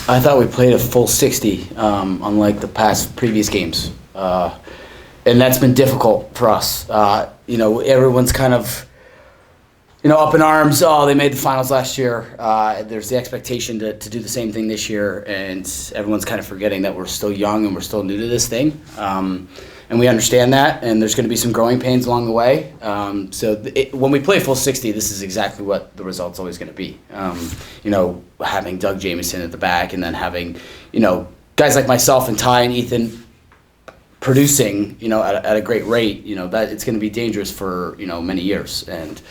I thought we played a full 60, unlike the past previous games. And that's been difficult for us. Everyone's kind of, up in arms. Oh, they made the finals last year. There's the expectation to do the same thing this year, and everyone's kind of forgetting that we're still young and we're still new to this thing. And we understand that, and there's going to be some growing pains along the way. When we play full 60, this is exactly what the result's always going to be. Having Doug Jamieson at the back, and then having, guys like myself and Ty and Ethan producing, at a great rate, that it's going to be dangerous for, many years. And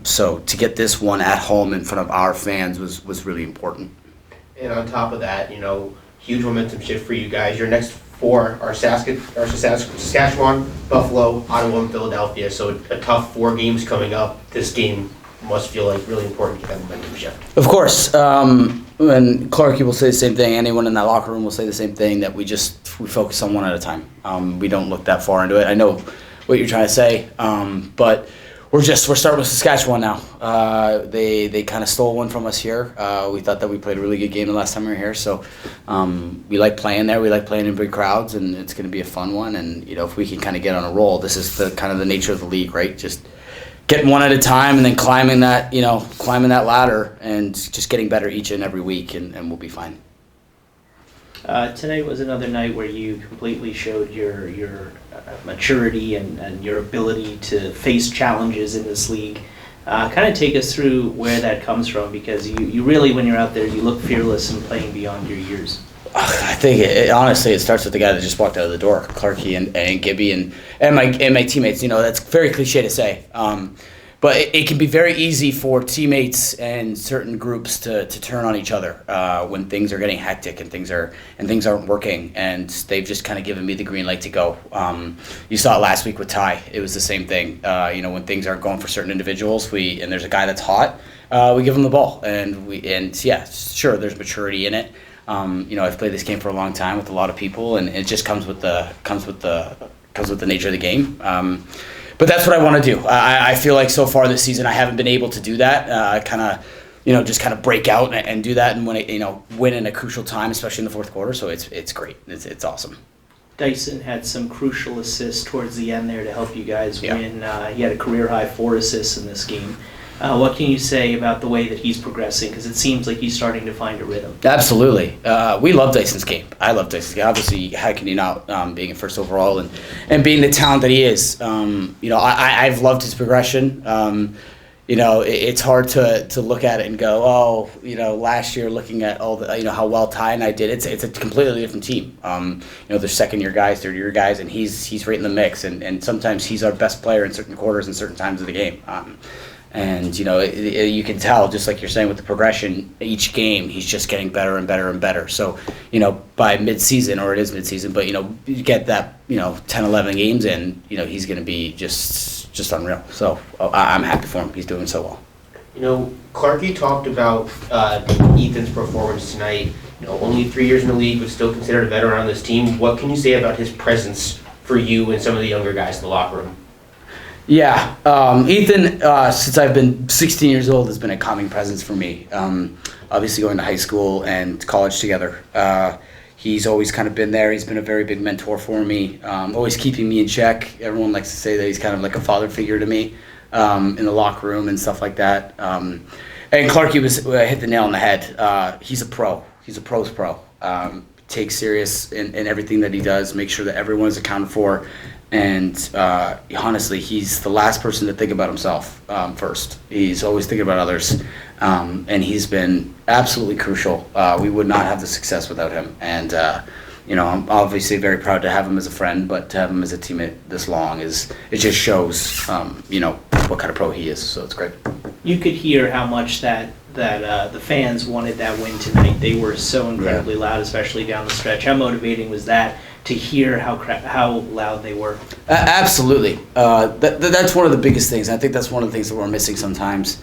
so to get this one at home in front of our fans was really important. And on top of that, huge momentum shift for you guys. Your next four are Saskatchewan, Buffalo, Ottawa, and Philadelphia. So a tough 4 games coming up. This game must feel like really important to get that momentum shift. Of course. And Clarkie will say the same thing. Anyone in that locker room will say the same thing, that we focus on one at a time. We don't look that far into it. I know what you're trying to say, but we're starting with Saskatchewan now. They kind of stole one from us here. We thought that we played a really good game the last time we were here, so we like playing there. We like playing in big crowds, and it's going to be a fun one. And if we can kind of get on a roll, this is the kind of the nature of the league, right? Just getting one at a time, and then climbing that ladder, and just getting better each and every week, and we'll be fine. Tonight was another night where you completely showed your maturity and your ability to face challenges in this league. Kind of take us through where that comes from, because you really, when you're out there, you look fearless and playing beyond your years. I think honestly it starts with the guy that just walked out of the door, Clarkie and Gibby and my teammates. That's very cliche to say, but it can be very easy for teammates and certain groups to turn on each other when things are getting hectic and things aren't working, and they've just kind of given me the green light to go. You saw it last week with Ty. It was the same thing. When things aren't going for certain individuals, and there's a guy that's hot, we give him the ball, and sure, there's maturity in it. I've played this game for a long time with a lot of people, and it just comes with the nature of the game. But that's what I want to do. I feel like so far this season I haven't been able to do that. Just kind of break out and do that, and win in a crucial time, especially in the fourth quarter. So it's great. It's awesome. Dyson had some crucial assists towards the end there to help you guys win. He had a career high 4 assists in this game. What can you say about the way that he's progressing? Because it seems like he's starting to find a rhythm. Absolutely. We love Dyson's game. I love Dyson's game. Obviously, how can you not, being a first overall and being the talent that he is? I've loved his progression. It's hard to look at it and go, last year looking at all the, how well Ty and I did, it's a completely different team. There's second-year guys, third-year guys, and he's right in the mix. And sometimes he's our best player in certain quarters and certain times of the game. And you can tell, just like you're saying, with the progression each game, he's just getting better and better and better. So by mid-season, or it is mid-season, but you get that 10, 11 games in, he's going to be just unreal. So I'm happy for him. He's doing so well. Clarkie talked about Ethan's performance tonight. Only 3 years in the league, but still considered a veteran on this team. What can you say about his presence for you and some of the younger guys in the locker room? Yeah, Ethan, since I've been 16 years old, has been a calming presence for me. Obviously going to high school and college together. He's always kind of been there. He's been a very big mentor for me, always keeping me in check. Everyone likes to say that he's kind of like a father figure to me in the locker room and stuff like that. And Clarkie hit the nail on the head. He's a pro. He's a pro's pro. Takes serious in everything that he does, make sure that everyone is accounted for. And honestly, he's the last person to think about himself first. He's always thinking about others. And he's been absolutely crucial. We would not have the success without him. And, I'm obviously very proud to have him as a friend, but to have him as a teammate this long it just shows, what kind of pro he is. So it's great. You could hear how much that the fans wanted that win tonight. They were so incredibly loud, especially down the stretch. How motivating was that to hear how loud they were? Absolutely. That's one of the biggest things. I think that's one of the things that we're missing sometimes.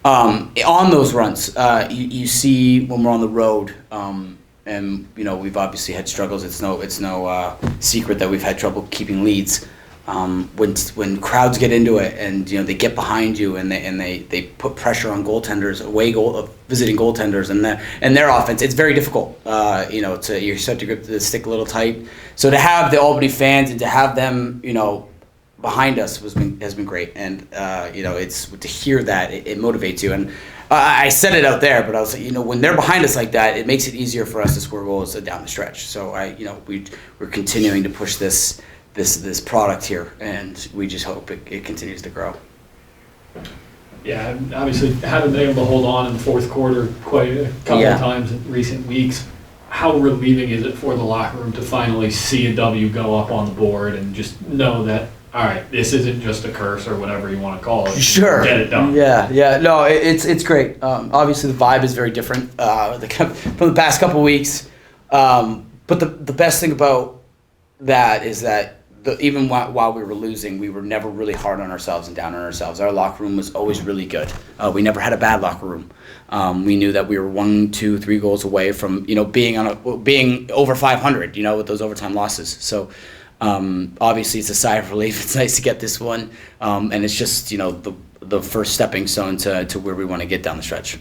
On those runs, you see when we're on the road, and we've obviously had struggles. It's no secret that we've had trouble keeping leads. when crowds get into it and they get behind you and they put pressure on goaltenders, visiting goaltenders and their offense, it's very difficult. You start to grip the stick a little tight. So to have the Albany fans and to have them behind us has been great, and it's to hear that it motivates you. And I said it out there, but I was when they're behind us like that, it makes it easier for us to score goals down the stretch. So we're continuing to push this product here, and we just hope it continues to grow. Yeah, and obviously haven't been able to hold on in the fourth quarter quite a couple of times in recent weeks. How relieving is it for the locker room to finally see a W go up on the board and just know that, all right, this isn't just a curse or whatever you want to call it. Sure. Get it done. Yeah. No, it's great. Obviously, the vibe is very different from the past couple weeks. But the best thing about that is that even while we were losing, we were never really hard on ourselves and down on ourselves. Our locker room was always really good. We never had a bad locker room. We knew that we were 1, 2, 3 goals away from being over 500. With those overtime losses. So. Obviously, it's a sigh of relief. It's nice to get this one, and it's just the first stepping stone to where we want to get down the stretch.